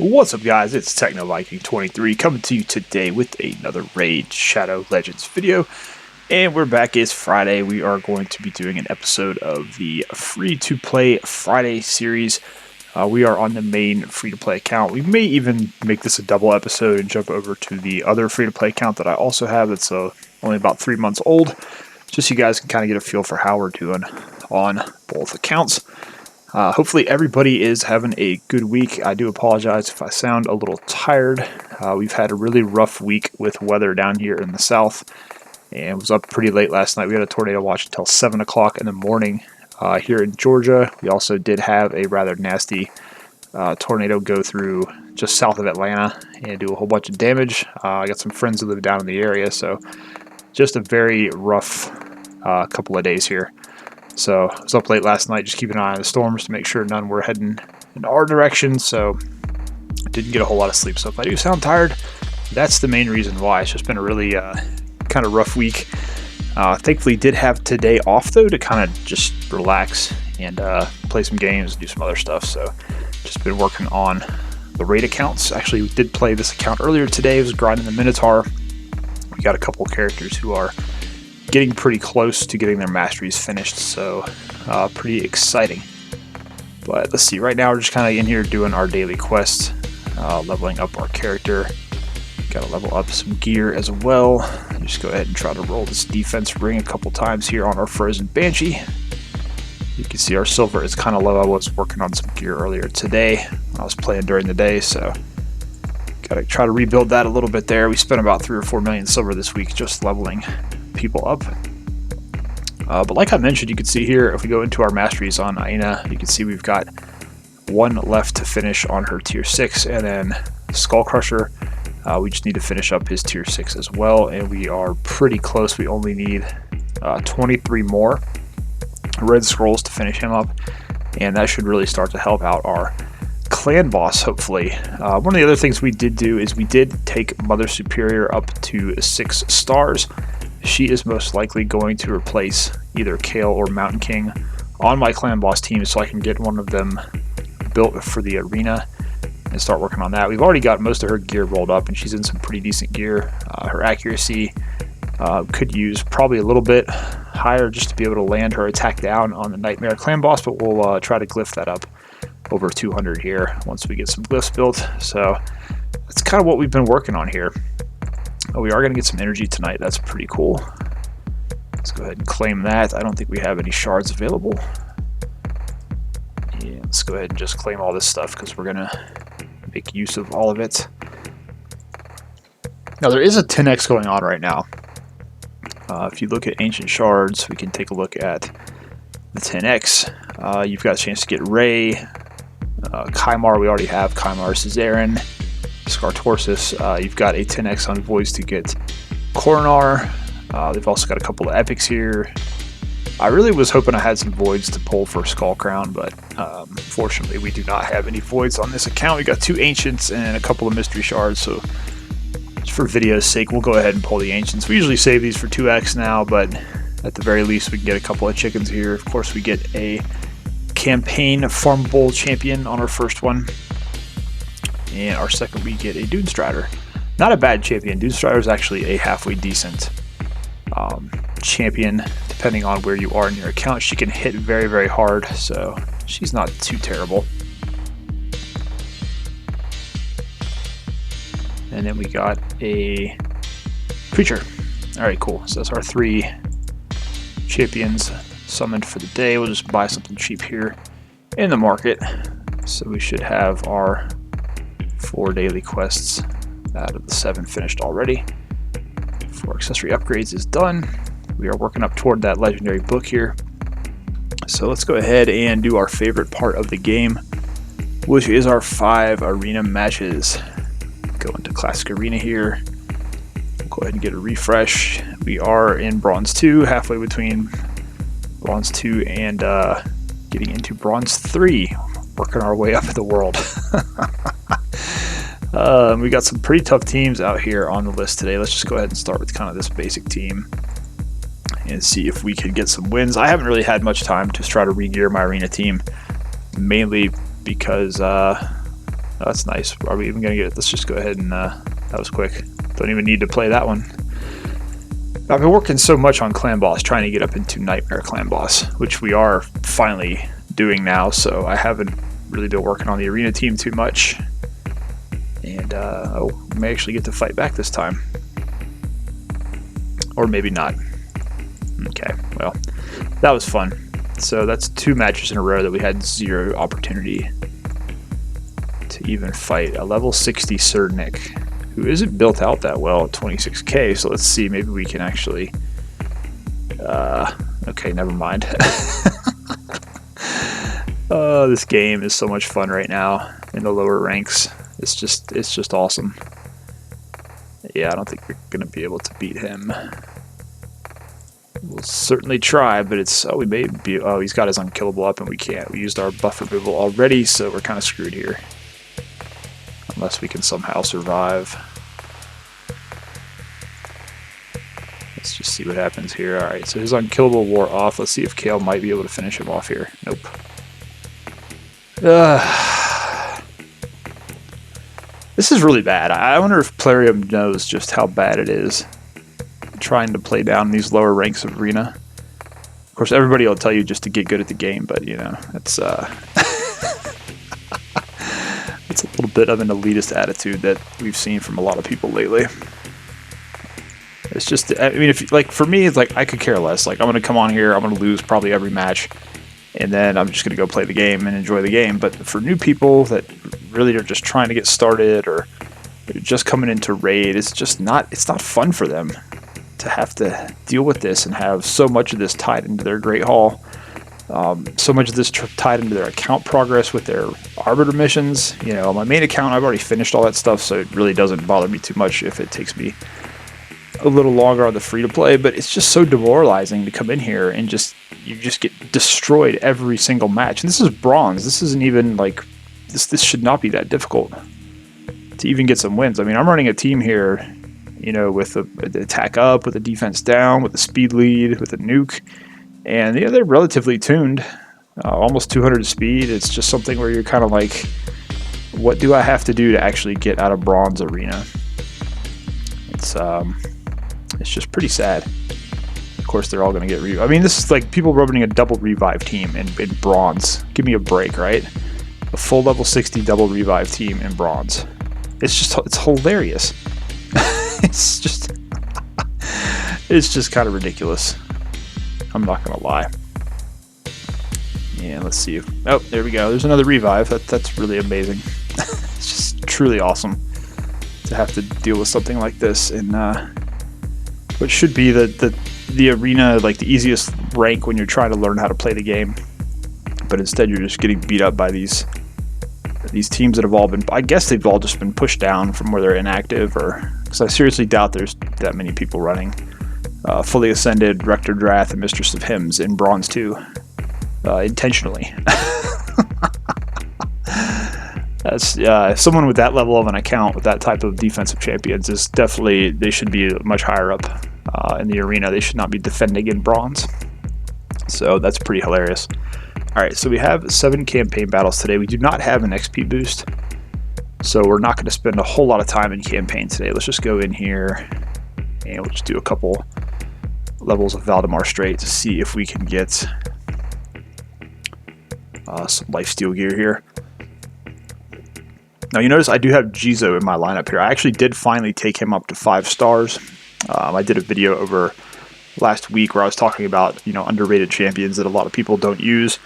What's up, guys? It's TechnoViking23 coming to you today with another Raid Shadow Legends video. And we're back. It's Friday. We are going to be doing an episode of the free-to-play Friday series. We are on the main free-to-play account. We may even make this a double episode and jump over to the other free-to-play account that I also have. It's only about 3 months old, just so you guys can kind of get a feel for how we're doing on both accounts. Hopefully everybody is having a good week. I do apologize if I sound a little tired. We've had a really rough week with weather down here in the south, and was up pretty late last night. We had a tornado watch until 7 o'clock in the morning here in Georgia. We also did have a rather nasty tornado go through just south of Atlanta and do a whole bunch of damage. I got some friends who live down in the area, so just a very rough couple of days here. So I was up late last night just keeping an eye on the storms to make sure none were heading in our direction, so didn't get a whole lot of sleep. So if I do sound tired, that's the main reason why. It's just been a really kind of rough week. Thankfully did have today off though to kind of just relax and play some games and do some other stuff. So just been working on the raid accounts. Actually, we did play this account earlier today. It was grinding the Minotaur. We got a couple characters who are getting pretty close to getting their masteries finished, so pretty exciting. But let's see, right now we're just kind of in here doing our daily quests, leveling up our character. Gotta level up some gear as well. Just go ahead and try to roll this defense ring a couple times here on our frozen banshee. You can see our silver is kind of low. I was working on some gear earlier today. I was playing during the day, so gotta try to rebuild that a little bit there. We spent about 3 or 4 million silver this week just leveling people up. But like I mentioned, you can see here, if we go into our masteries on Aina, you can see we've got one left to finish on her tier 6, and then Skull Crusher, we just need to finish up his tier 6 as well, and we are pretty close. We only need 23 more red scrolls to finish him up, and that should really start to help out our clan boss, hopefully. One of the other things we did do is we did take Mother Superior up to 6 stars. She is most likely going to replace either Kale or Mountain King on my clan boss team, so I can get one of them built for the arena and start working on that. We've already got most of her gear rolled up, and she's in some pretty decent gear. Her accuracy could use probably a little bit higher just to be able to land her attack down on the Nightmare clan boss, but we'll try to glyph that up over 200 here once we get some glyphs built. So that's kind of what we've been working on here. We are going to get some energy tonight. That's pretty cool. Let's go ahead and claim that. I don't think we have any shards available. Yeah, let's go ahead and just claim all this stuff because we're going to make use of all of it. Now, there is a 10x going on right now. If you look at Ancient Shards, we can take a look at the 10x. You've got a chance to get Ray, Kymar. We already have Kymar, Caesarean, Scartorsus. You've got a 10x on Voids to get Coronar. They've also got a couple of epics here. I really was hoping I had some Voids to pull for Skull Crown, but fortunately we do not have any Voids on this account. We got 2 Ancients and a couple of Mystery Shards, so just for video's sake, we'll go ahead and pull the Ancients. We usually save these for 2x now, but at the very least we can get a couple of chickens here. Of course, we get a campaign farmable champion on our first one. And our second, we get a Dune Strider. Not a bad champion. Dune Strider is actually a halfway decent champion, depending on where you are in your account. She can hit very, very hard, so she's not too terrible. And then we got a Preacher. Alright, cool. So that's our 3 champions summoned for the day. We'll just buy something cheap here in the market. So we should have our 4 daily quests out of the 7 finished already. 4 accessory upgrades is done. We are working up toward that legendary book here. So let's go ahead and do our favorite part of the game, which is our 5 arena matches. Go into Classic Arena here. We'll go ahead and get a refresh. We are in Bronze 2, halfway between Bronze 2 and getting into Bronze 3. Working our way up in the world. We got some pretty tough teams out here on the list today. Let's just go ahead and start with kind of this basic team and see if we can get some wins. I haven't really had much time to try to re-gear my arena team, mainly because Oh, that's nice. Are we even gonna get it? Let's just go ahead and that was quick. Don't even need to play that one. I've been working so much on Clan Boss, trying to get up into Nightmare Clan Boss, which we are finally doing now, so I haven't really been working on the arena team too much. And oh, we may actually get to fight back this time. Or maybe not. Okay, well, that was fun. So that's 2 matches in a row that we had 0 opportunity to even fight. A level 60 Serdnik, who isn't built out that well at 26k, so let's see, maybe we can actually... okay, never mind. This game is so much fun right now in the lower ranks. It's just awesome. Yeah, I don't think we're gonna be able to beat him. We'll certainly try, but it's... oh, we may be... oh, he's got his unkillable up and we can't. We used our buff removal already, so we're kind of screwed here. Unless we can somehow survive. Let's just see what happens here. Alright, so his unkillable wore off. Let's see if Kale might be able to finish him off here. Nope. This is really bad. I wonder if Plarium knows just how bad it is trying to play down these lower ranks of arena. Of course, everybody will tell you just to get good at the game, but you know, it's it's a little bit of an elitist attitude that we've seen from a lot of people lately. It's just, I mean, if like for me, it's like I could care less. Like I'm gonna come on here, I'm gonna lose probably every match, and then I'm just gonna go play the game and enjoy the game. But for new people that really are just trying to get started or just coming into raid, it's just not, it's not fun for them to have to deal with this and have so much of this tied into their Great Hall, so much of this tied into their account progress with their Arbiter missions. You know, on my main account, I've already finished all that stuff, so it really doesn't bother me too much if it takes me a little longer on the free-to-play, but it's just so demoralizing to come in here and you just get destroyed every single match. And this is bronze. This isn't even like, this should not be that difficult to even get some wins. I mean, I'm running a team here, you know, with the attack up, with the defense down, with the speed lead, with the nuke, and yeah, they're relatively tuned, almost 200 speed. It's just something where you're kind of like, what do I have to do to actually get out of bronze arena? It's just pretty sad. Of course, they're all going to get revived. I mean, this is like people running a double revive team in bronze. Give me a break, right? A full level 60 double revive team in bronze. It's hilarious. It's just kind of ridiculous. I'm not gonna lie. Yeah, let's see. Oh, there we go. There's another revive. That's really amazing. It's just truly awesome to have to deal with something like this in what should be the arena, like the easiest rank when you're trying to learn how to play the game. But instead, you're just getting beat up by these teams that have all been, I guess they've all just been pushed down from where they're inactive, or because I seriously doubt there's that many people running Fully Ascended, Rector Drath, and Mistress of Hymns in Bronze 2 intentionally. That's someone with that level of an account with that type of defensive champions is definitely, they should be much higher up in the arena. They should not be defending in bronze. So that's pretty hilarious. Alright, so we have 7 campaign battles today. We do not have an XP boost, so we're not going to spend a whole lot of time in campaign today. Let's just go in here and we'll just do a couple levels of Valdemar straight to see if we can get some lifesteal gear here. Now you notice I do have Jizo in my lineup here. I actually did finally take him up to 5 stars. I did a video over last week where I was talking about, you know, underrated champions that a lot of people don't use.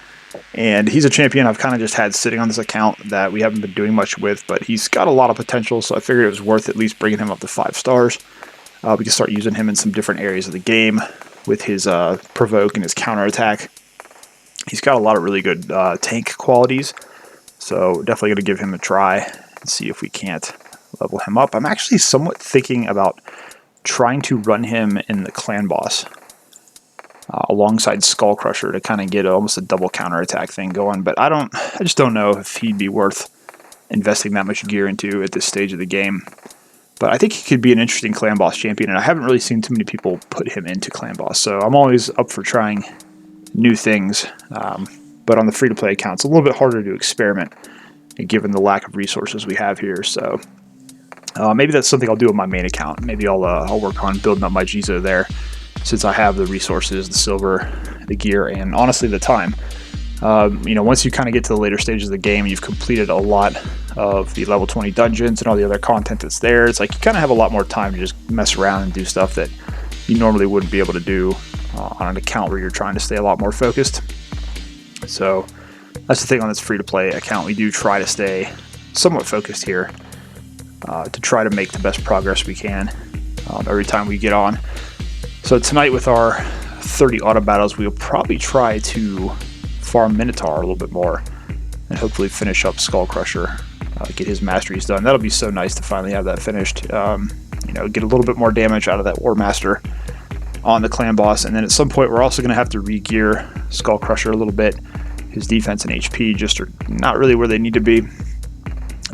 And he's a champion I've kind of just had sitting on this account that we haven't been doing much with, but he's got a lot of potential, so I figured it was worth at least bringing him up to 5 stars. We can start using him in some different areas of the game with his provoke and his counterattack. He's got a lot of really good tank qualities, so definitely going to give him a try and see if we can't level him up. I'm actually somewhat thinking about trying to run him in the clan boss alongside Skull Crusher to kind of get almost a double counterattack thing going, but I just don't know if he'd be worth investing that much gear into at this stage of the game. But I think he could be an interesting clan boss champion, and I haven't really seen too many people put him into clan boss, so I'm always up for trying new things. But on the free-to-play account, it's a little bit harder to experiment given the lack of resources we have here. So maybe that's something I'll do with my main account. Maybe I'll work on building up my Jizo there, since I have the resources, the silver, the gear, and honestly the time. Once you kind of get to the later stages of the game, you've completed a lot of the level 20 dungeons and all the other content that's there. It's like you kind of have a lot more time to just mess around and do stuff that you normally wouldn't be able to do on an account where you're trying to stay a lot more focused. So that's the thing on this free-to-play account. We do try to stay somewhat focused here to try to make the best progress we can every time we get on. So tonight with our 30 auto battles, we'll probably try to farm Minotaur a little bit more and hopefully finish up Skull Crusher, get his Masteries done. That'll be so nice to finally have that finished. Get a little bit more damage out of that War Master on the clan boss, and then at some point we're also going to have to re-gear Skull Crusher a little bit. His defense and HP just are not really where they need to be,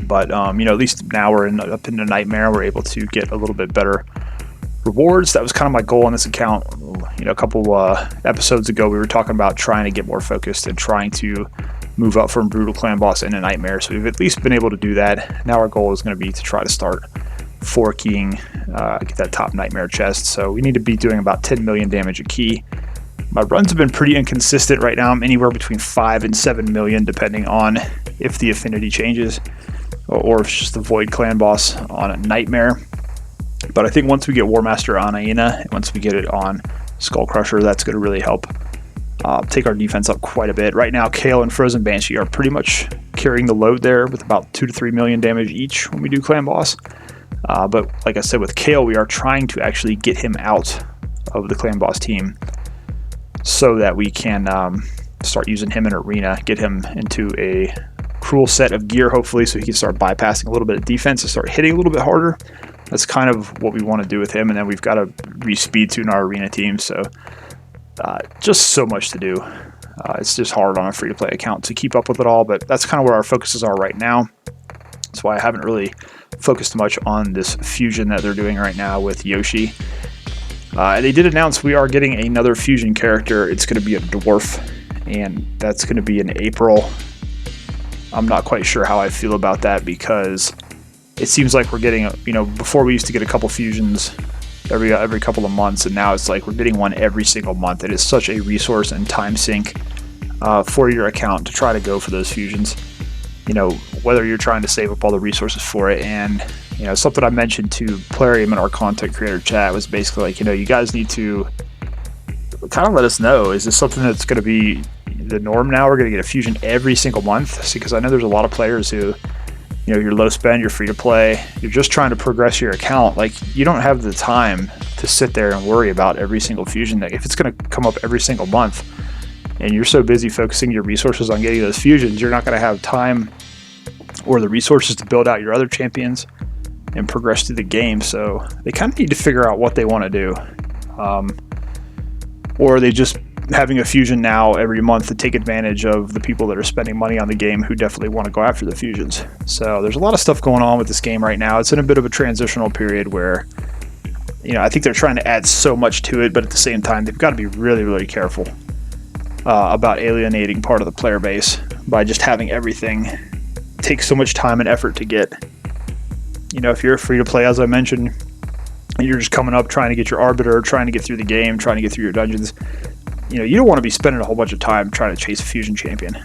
but at least now we're up into Nightmare. We're able to get a little bit better rewards. That was kind of my goal on this account. A couple episodes ago we were talking about trying to get more focused and trying to move up from Brutal Clan Boss into Nightmare, so we've at least been able to do that. Now our goal is going to be to try to start 4-keying, get that top Nightmare chest, so we need to be doing about 10 million damage a key. My runs have been pretty inconsistent right now. I'm anywhere between 5 and 7 million depending on if the affinity changes or if it's just the Void Clan Boss on a Nightmare. But I think once we get War Master on Aina, and once we get it on Skull Crusher, that's going to really help take our defense up quite a bit. Right now, Kale and Frozen Banshee are pretty much carrying the load there with about 2 to 3 million damage each when we do Clan Boss. But like I said, with Kale, we are trying to actually get him out of the Clan Boss team so that we can start using him in Arena, get him into a cruel set of gear, hopefully, so he can start bypassing a little bit of defense and start hitting a little bit harder. That's kind of what we want to do with him, and then we've got to re-speed tune our Arena team, so just so much to do. It's just hard on a free-to-play account to keep up with it all, but that's kind of where our focuses are right now. That's why I haven't really focused much on this fusion that they're doing right now with Yoshi. They did announce we are getting another fusion character. It's going to be a dwarf, and that's going to be in April. I'm not quite sure how I feel about that, because it seems like we're getting, before we used to get a couple fusions every couple of months, and now it's like we're getting one every single month. It is such a resource and time sink for your account to try to go for those fusions, whether you're trying to save up all the resources for it. And something I mentioned to Plarium in our content creator chat was basically like, you guys need to kind of let us know, is this something that's going to be the norm now? We're going to get a fusion every single month? Because I know there's a lot of players who, you're low spend, you're free to play, you're just trying to progress your account. Like, you don't have the time to sit there and worry about every single fusion. If it's going to come up every single month and you're so busy focusing your resources on getting those fusions, you're not going to have time or the resources to build out your other champions and progress through the game. So they kind of need to figure out what they want to do. Or are they just having a fusion now every month to take advantage of the people that are spending money on the game who definitely want to go after the fusions? So there's a lot of stuff going on with this game right now. It's in a bit of a transitional period where, I think they're trying to add so much to it, but at the same time, they've got to be really, really careful about alienating part of the player base by just having everything take so much time and effort to get. If you're free to play, as I mentioned, and you're just coming up trying to get your Arbiter, trying to get through the game, trying to get through your dungeons, you don't want to be spending a whole bunch of time trying to chase a fusion champion.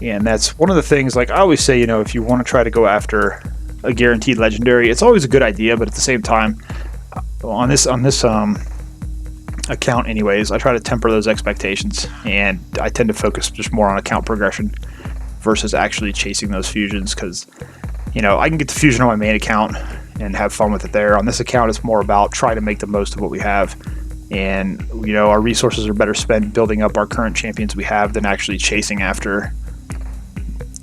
And that's one of the things, like I always say, if you want to try to go after a guaranteed legendary, it's always a good idea, but at the same time, on this account anyways, I try to temper those expectations, and I tend to focus just more on account progression versus actually chasing those fusions, because I can get the fusion on my main account and have fun with it there. On this account, it's more about trying to make the most of what we have, and our resources are better spent building up our current champions we have than actually chasing after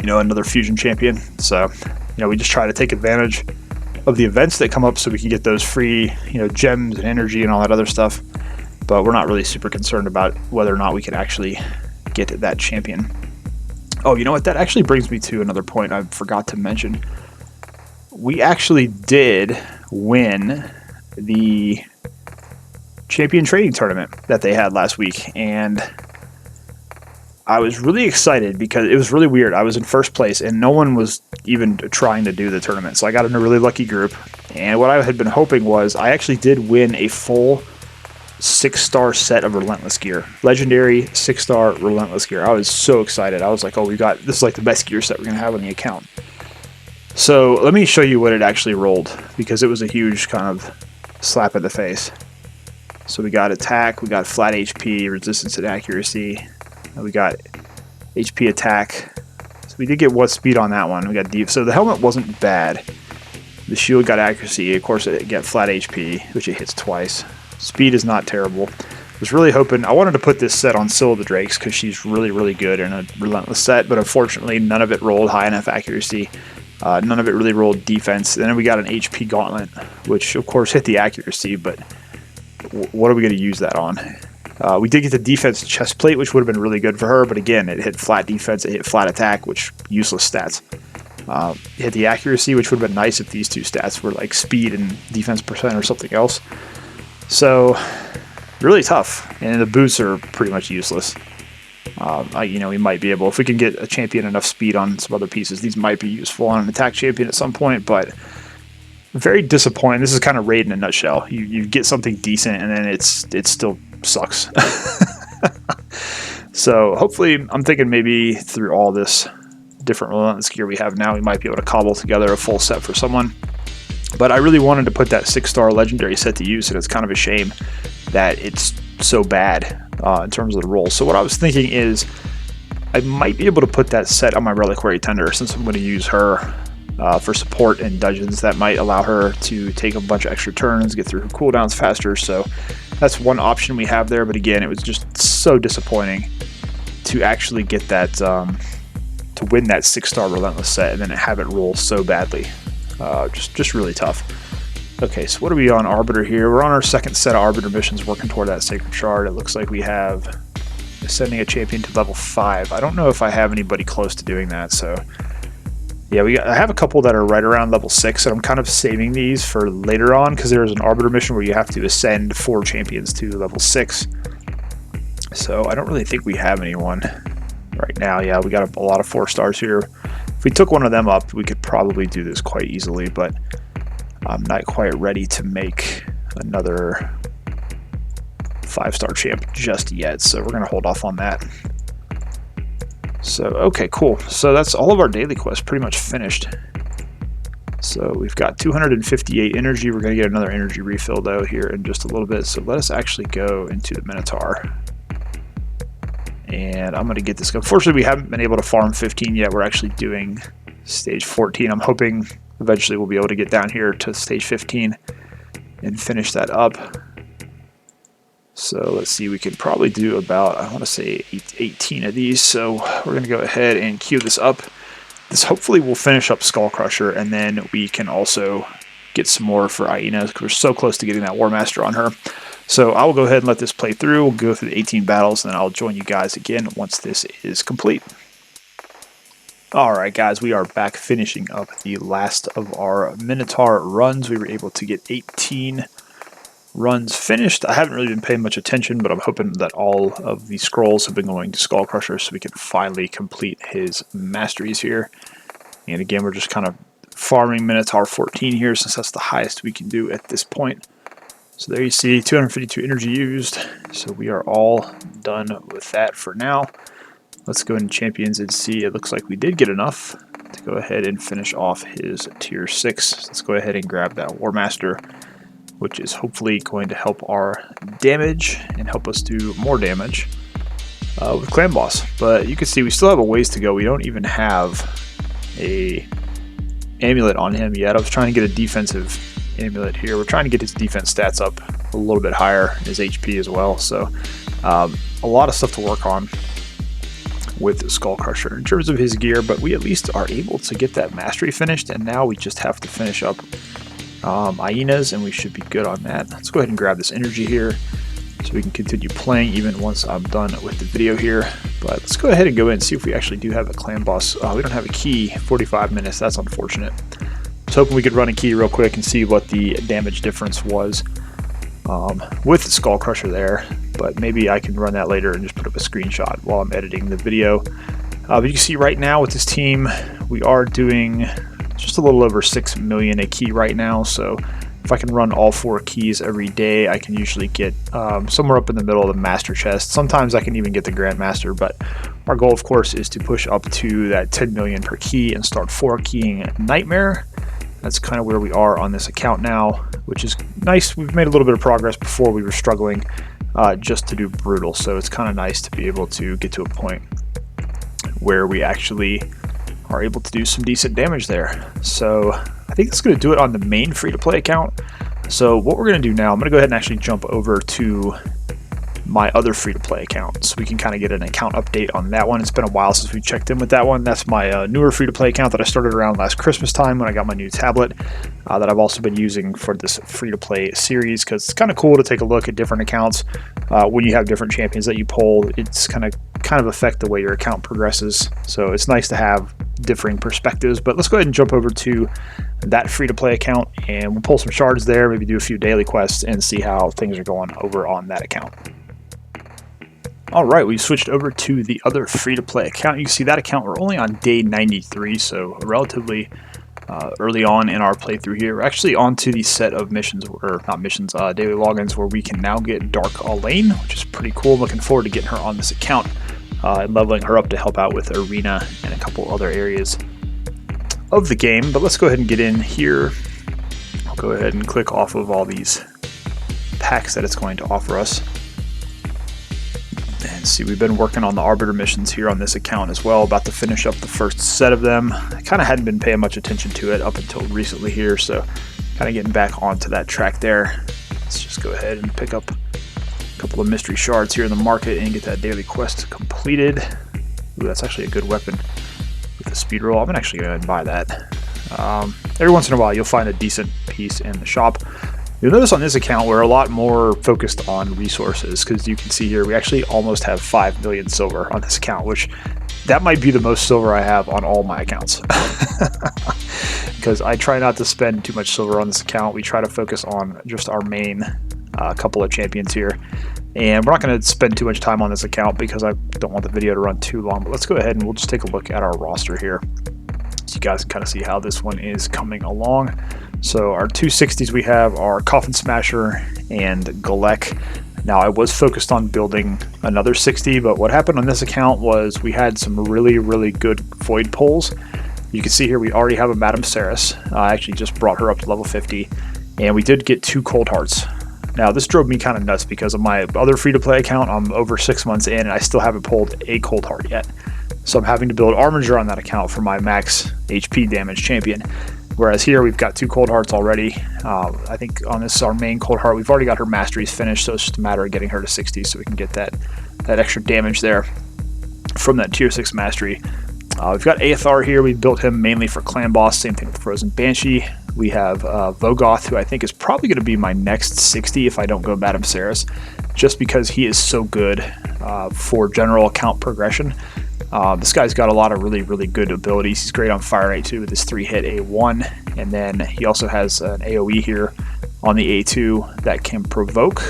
another fusion champion. So we just try to take advantage of the events that come up so we can get those free gems and energy and all that other stuff, but we're not really super concerned about whether or not we can actually get that champion. Oh, you know what, that actually brings me to another point I forgot to mention. We actually did win the champion trading tournament that they had last week, and I was really excited because it was really weird. I was in first place and no one was even trying to do the tournament. So I got in a really lucky group. And what I had been hoping was I actually did win a full 6-star set of Relentless gear. Legendary 6-star Relentless gear. I was so excited. I was like, oh, this is like the best gear set we're going to have on the account. So let me show you what it actually rolled, because it was a huge kind of slap in the face. So we got attack, we got flat HP, resistance and accuracy, and we got HP attack. So we did get what speed on that one. We got deep. So the helmet wasn't bad. The shield got accuracy. Of course, it got flat HP, which it hits twice. Speed is not terrible. I was really hoping, I wanted to put this set on Scylla the Drakes because she's really, really good in a Relentless set, but unfortunately none of it rolled high enough accuracy. None of it really rolled defense. And then we got an HP Gauntlet, which of course hit the accuracy, but what are we going to use that on? We did get the defense chest plate, which would have been really good for her, but again, it hit flat defense, it hit flat attack, which useless stats. It hit the accuracy, which would have been nice if these two stats were like speed and defense percent or something else. So really tough, and the boots are pretty much useless. We might be able, if we can get a champion enough speed on some other pieces, these might be useful on an attack champion at some point, but very disappointing. This is kind of Raid in a nutshell. You get something decent and then it still sucks. So hopefully, I'm thinking maybe through all this different Relentless gear we have now, we might be able to cobble together a full set for someone. But I really wanted to put that 6-star legendary set to use, and it's kind of a shame that it's so bad in terms of the roll. So what I was thinking is I might be able to put that set on my Reliquary Tender, since I'm going to use her for support in dungeons. That might allow her to take a bunch of extra turns, get through her cooldowns faster. So that's one option we have there. But again, it was just so disappointing to actually get that, to win that 6-star Relentless set and then have it roll so badly. Just really tough. Okay, so what are we on Arbiter here? We're on our second set of Arbiter missions working toward that Sacred Shard. It looks like we have ascending a champion to level 5. I don't know if I have anybody close to doing that, so yeah, I have a couple that are right around level 6, and I'm kind of saving these for later on because there's an Arbiter mission where you have to ascend 4 champions to level 6. So I don't really think we have anyone right now. Yeah, we got a lot of 4 stars here. If we took one of them up, we could probably do this quite easily, but I'm not quite ready to make another 5-star champ just yet, so we're going to hold off on that. So, okay, cool. So that's all of our daily quests pretty much finished. So we've got 258 energy. We're going to get another energy refill, though, here in just a little bit. So let us actually go into the Minotaur. And I'm going to get this. Unfortunately, we haven't been able to farm 15 yet. We're actually doing stage 14. I'm hoping eventually we'll be able to get down here to stage 15 and finish that up. So let's see, we can probably do about, I want to say 18 of these. So we're going to go ahead and queue this up. This hopefully will finish up Skull Crusher, and then we can also get some more for Aina, because we're so close to getting that War Master on her. So I will go ahead and let this play through. We'll go through the 18 battles, and then I'll join you guys again once this is complete. Alright guys, we are back finishing up the last of our Minotaur runs. We were able to get 18 runs finished. I haven't really been paying much attention, but I'm hoping that all of the scrolls have been going to Skull Crusher so we can finally complete his Masteries here. And again, we're just kind of farming Minotaur 14 here, since that's the highest we can do at this point. So there you see 252 energy used. So we are all done with that for now. Let's go into Champions and see. It looks like we did get enough to go ahead and finish off his tier 6. So let's go ahead and grab that War Master, which is hopefully going to help our damage and help us do more damage with Clan Boss. But you can see we still have a ways to go. We don't even have a amulet on him yet. I was trying to get a defensive amulet here. We're trying to get his defense stats up a little bit higher, his HP as well. So a lot of stuff to work on with Skull Crusher in terms of his gear, but we at least are able to get that mastery finished, and now we just have to finish up Aina's, and we should be good on that. Let's go ahead and grab this energy here so we can continue playing even once I'm done with the video here. But let's go ahead and go in and see if we actually do have a clan boss. We don't have a key. 45 minutes. That's unfortunate. I was hoping we could run a key real quick and see what the damage difference was with the Skull Crusher there, but maybe I can run that later and just put up a screenshot while I'm editing the video. But you can see right now with this team, we are doing just a little over 6 million a key right now. So if I can run all 4 keys every day, I can usually get somewhere up in the middle of the master chest. Sometimes I can even get the grandmaster, but our goal, of course, is to push up to that 10 million per key and start 4 keying Nightmare. That's kind of where we are on this account now, which is nice. We've made a little bit of progress. Before we were struggling just to do Brutal, so it's kind of nice to be able to get to a point where we actually are able to do some decent damage there. So I think that's going to do it on the main free-to-play account. So what we're going to do now, I'm going to go ahead and actually jump over to my other free-to-play account so we can kind of get an account update on that one. It's been a while since we checked in with that one. That's my newer free-to-play account that I started around last Christmas time when I got my new tablet that I've also been using for this free-to-play series, because it's kind of cool to take a look at different accounts when you have different champions that you pull. It's kind of affect the way your account progresses, so it's nice to have differing perspectives. But let's go ahead and jump over to that free-to-play account and we'll pull some shards there, maybe do a few daily quests and see how things are going over on that account. Alright, we switched over to the other free-to-play account. You can see that account, we're only on day 93, so relatively early on in our playthrough here. We're actually on to the set of missions, or not missions, daily logins, where we can now get Dark Elaine, which is pretty cool. I'm looking forward to getting her on this account and leveling her up to help out with Arena and a couple other areas of the game. But let's go ahead and get in here. I'll go ahead and click off of all these packs that it's going to offer us. And see, we've been working on the Arbiter missions here on this account as well, about to finish up the first set of them. I kind of hadn't been paying much attention to it up until recently here, so kind of getting back onto that track there. Let's just go ahead and pick up a couple of mystery shards here in the market and get that daily quest completed. Ooh, that's actually a good weapon with the speed roll. I'm actually going to buy that. Every once in a while you'll find a decent piece in the shop. You'll notice on this account we're a lot more focused on resources, because you can see here we actually almost have 5 million silver on this account, which that might be the most silver I have on all my accounts. Because I try not to spend too much silver on this account. We try to focus on just our main couple of champions here. And we're not going to spend too much time on this account because I don't want the video to run too long. But let's go ahead and we'll just take a look at our roster here, so you guys can kind of see how this one is coming along. So our 260s we have are Coffin Smasher and Golek. Now I was focused on building another 60, but what happened on this account was we had some really good void pulls. You can see here we already have a Madame Ceres. I actually just brought her up to level 50, and we did get 2 Cold Hearts. Now this drove me kind of nuts because of my other free-to-play account. I'm over 6 months in and I still haven't pulled a Cold Heart yet. So I'm having to build Armiger on that account for my max HP damage champion. Whereas here we've got 2 Cold Hearts already. I think on this, our main Cold Heart, we've already got her Masteries finished, so it's just a matter of getting her to 60 so we can get that extra damage there from that tier 6 Mastery. We've got Aethar here. We built him mainly for Clan Boss, same thing with Frozen Banshee. We have Vogoth, who I think is probably going to be my next 60 if I don't go Madame Ceres, just because he is so good for general account progression. This guy's got a lot of really good abilities. He's great on Fire Knight too with his 3-hit A1, and then he also has an AoE here on the A2 that can provoke,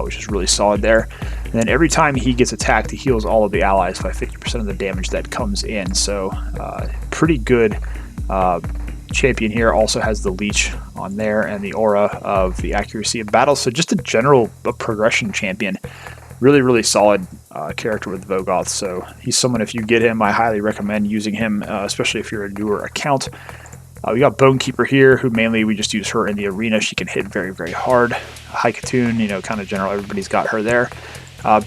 which is really solid there. And then every time he gets attacked, he heals all of the allies by 50% of the damage that comes in. So pretty good champion here. Also has the leech on there and the aura of the accuracy of battle. So just a general progression champion. Really solid character with Vogoth. So he's someone, if you get him, I highly recommend using him, especially if you're a newer account. We got Bonekeeper here, who mainly we just use her in the arena. She can hit very hard. Haikatun, you know, kind of general, everybody's got her there.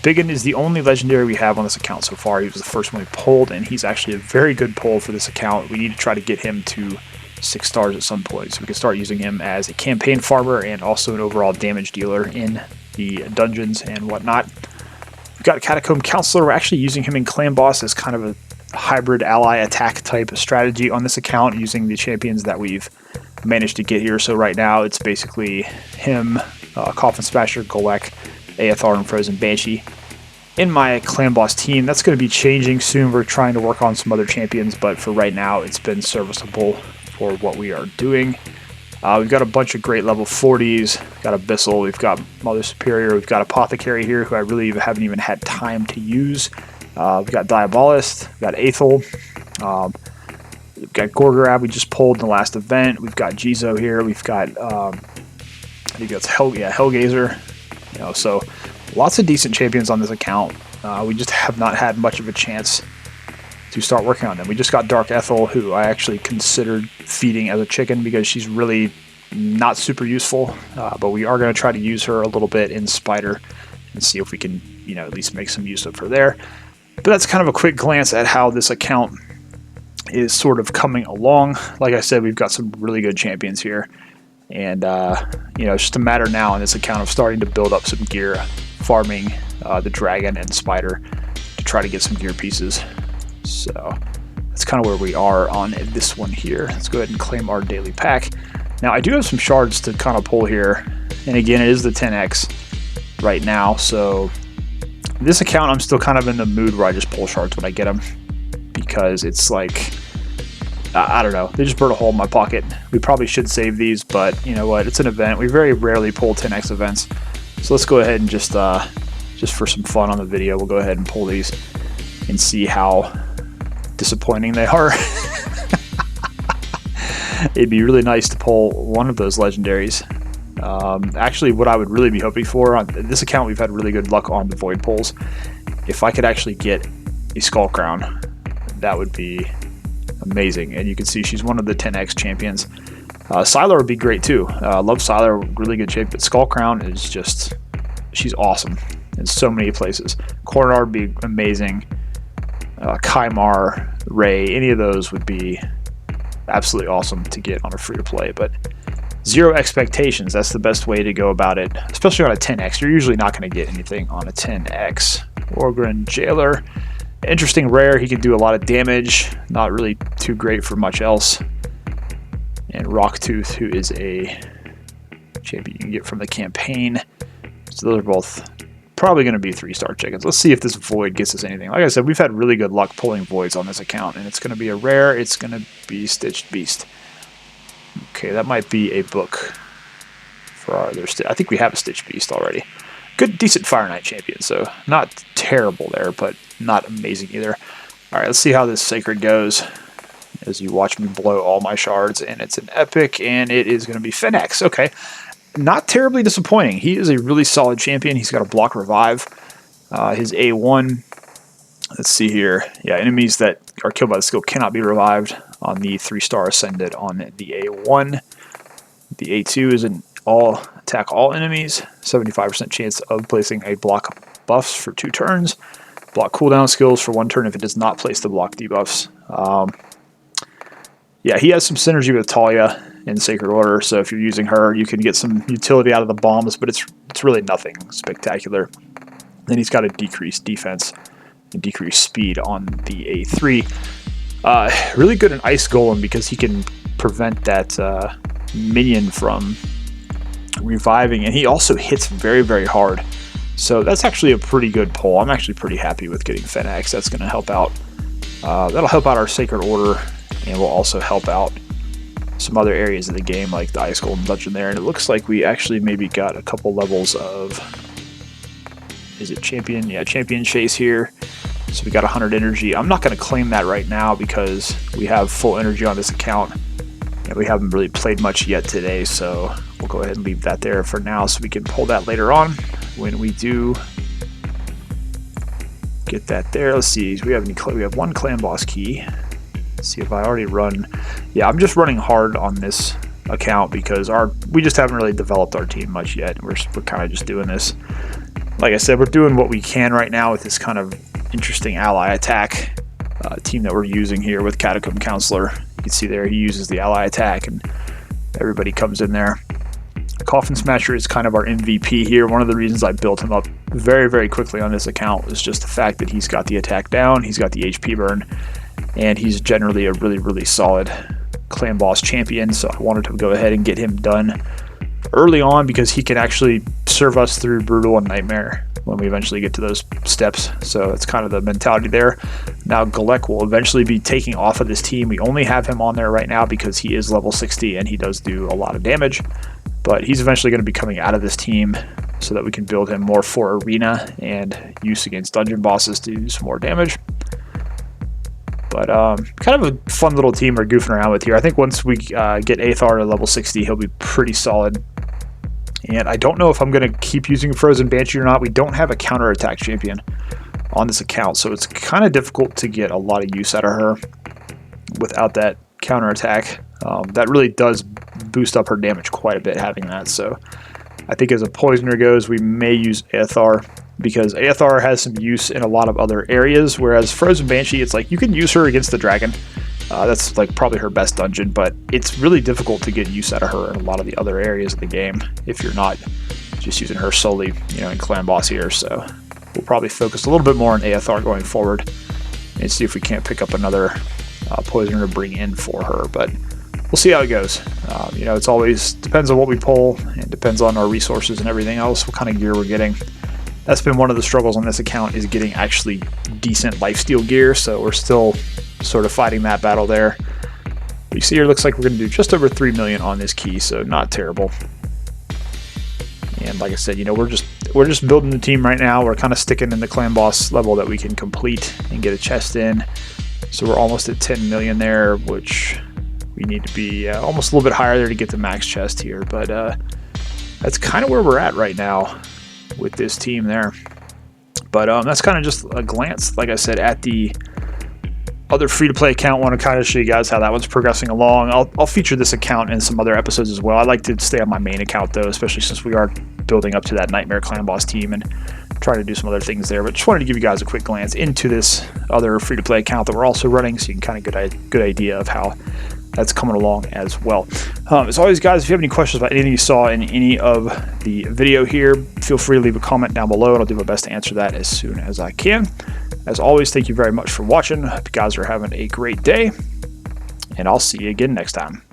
Biggin is the only legendary we have on this account so far. He was the first one we pulled, and he's actually a very good pull for this account. We need to try to get him to 6 stars at some point, so we can start using him as a campaign farmer and also an overall damage dealer in the dungeons and whatnot. We've got a Catacomb Counselor. We're actually using him in Clan Boss as kind of a hybrid ally attack type strategy on this account, using the champions that we've managed to get here. So right now it's basically him, Coffin Smasher, Golek, Aethar, and Frozen Banshee in my Clan Boss team. That's going to be changing soon. We're trying to work on some other champions, but for right now it's been serviceable for what we are doing. We've got a bunch of great level 40s. We've got Abyssal, we've got Mother Superior, we've got Apothecary here, who I really haven't even had time to use. We've got Diabolist, we've got Aethel, we've got Gorgorab we just pulled in the last event. We've got Jizo here, we've got, I think that's Hellgazer. You know, so lots of decent champions on this account. We just have not had much of a chance to start working on them. We just got Dark Ethel, who I actually considered feeding as a chicken because she's really not super useful, but we are going to try to use her a little bit in Spider and see if we can, you know, at least make some use of her there. But that's kind of a quick glance at how this account is sort of coming along. Like I said, we've got some really good champions here, and you know, it's just a matter now on this account of starting to build up some gear, farming the Dragon and Spider to try to get some gear pieces. So that's kind of where we are on this one here. Let's go ahead and claim our daily pack. Now I do have some shards to kind of pull here, and again, it is the 10x right now, so this account I'm still kind of in the mood where I just pull shards when I get them, because it's like, I don't know, they just burn a hole in my pocket. We probably should save these, but you know what, it's an event. We very rarely pull 10x events, so let's go ahead and just for some fun on the video, we'll go ahead and pull these and see how disappointing they are. It'd be really nice to pull one of those legendaries. Actually, what I would really be hoping for on this account, we've had really good luck on the void pulls. If I could actually get a Skull Crown, that would be amazing. And you can see she's one of the 10x champions. Sylar would be great too. Love Sylar, really good shape, but Skull Crown is just, she's awesome in so many places. Cornar would be amazing. Kymar, Ray, any of those would be absolutely awesome to get on a free-to-play, but zero expectations. That's the best way to go about it, especially on a 10x. You're usually not going to get anything on a 10x. Orgrin Jailer, interesting rare. He can do a lot of damage, not really too great for much else. And Rocktooth, who is a champion you can get from the campaign. So those are both probably going to be 3-star chickens. Let's see if this void gets us anything. Like I said, we've had really good luck pulling voids on this account, and it's going to be a rare. It's going to be Stitched Beast. Okay, that might be a book for our other. I think we have a Stitched Beast already. Good, decent Fire Knight champion, so not terrible there, but not amazing either. All right, let's see how this Sacred goes as you watch me blow all my shards, and it's an epic, and it is going to be Fenex. Okay. Not terribly disappointing. He is a really solid champion. He's got a block revive. His A1, let's see here. Yeah, enemies that are killed by the skill cannot be revived on the 3-star Ascended on the A1. The A2 is an attack all enemies. 75% chance of placing a block buffs for 2 turns. Block cooldown skills for 1 turn if it does not place the block debuffs. Yeah, he has some synergy with Talia in Sacred Order, so if you're using her, you can get some utility out of the bombs, but it's really nothing spectacular. Then he's got a decreased defense and decreased speed on the A3. Really good in Ice Golem because he can prevent that minion from reviving, and he also hits very, very hard. So that's actually a pretty good pull. I'm actually pretty happy with getting Fenex. That's going to help out. That'll help out our Sacred Order, and will also help out some other areas of the game, like the Ice Golden Dungeon there. And it looks like we actually maybe got a couple levels of, is it Champion? Yeah, Champion Chase here. So we got 100 energy. I'm not going to claim that right now because we have full energy on this account, and we haven't really played much yet today, so we'll go ahead and leave that there for now so we can pull that later on when we do get that there. Let's see, we have 1 clan boss key. Let's see if I already run. Yeah, I'm just running hard on this account because we just haven't really developed our team much yet. We're kind of just doing this. Like I said, we're doing what we can right now with this kind of interesting ally attack team that we're using here with Catacomb Counselor. You can see there he uses the ally attack and everybody comes in there. Coffin Smasher is kind of our MVP here. One of the reasons I built him up very, very quickly on this account was just the fact that he's got the attack down, he's got the HP burn, and he's generally a really, really solid clan boss champion. So I wanted to go ahead and get him done early on because he can actually serve us through Brutal and Nightmare when we eventually get to those steps. So that's kind of the mentality there. Now Galek will eventually be taking off of this team. We only have him on there right now because he is level 60 and he does do a lot of damage, but he's eventually going to be coming out of this team so that we can build him more for arena and use against dungeon bosses to do some more damage. But kind of a fun little team we're goofing around with here. I think once we get Aethar to level 60, he'll be pretty solid. And I don't know if I'm going to keep using Frozen Banshee or not. We don't have a counterattack champion on this account, so it's kind of difficult to get a lot of use out of her without that counterattack. That really does boost up her damage quite a bit having that. So I think as a poisoner goes, we may use Aethar, because Aethar has some use in a lot of other areas, whereas Frozen Banshee, it's like you can use her against the dragon. That's like probably her best dungeon, but it's really difficult to get use out of her in a lot of the other areas of the game if you're not just using her solely, you know, in clan boss here. So we'll probably focus a little bit more on Aethar going forward and see if we can't pick up another poisoner to bring in for her, but we'll see how it goes. You know, it's always depends on what we pull and depends on our resources and everything else, what kind of gear we're getting. That's been one of the struggles on this account, is getting actually decent lifesteal gear, so we're still sort of fighting that battle there. But you see here, it looks like we're going to do just over 3 million on this key, so not terrible. And like I said, you know, we're just building the team right now. We're kind of sticking in the clan boss level that we can complete and get a chest in. So we're almost at 10 million there, which we need to be almost a little bit higher there to get the max chest here. But that's kind of where we're at right now with this team there. But that's kind of just a glance, like I said, at the other free-to-play account. Want to kind of show you guys how that one's progressing along. I'll feature this account in some other episodes as well. I like to stay on my main account though, especially since we are building up to that Nightmare Clan Boss team and trying to do some other things there. But just wanted to give you guys a quick glance into this other free-to-play account that we're also running, so you can kind of get a good idea of how that's coming along as well. As always, guys, if you have any questions about anything you saw in any of the video here, feel free to leave a comment down below, and I'll do my best to answer that as soon as I can. As always, thank you very much for watching. Hope you guys are having a great day, and I'll see you again next time.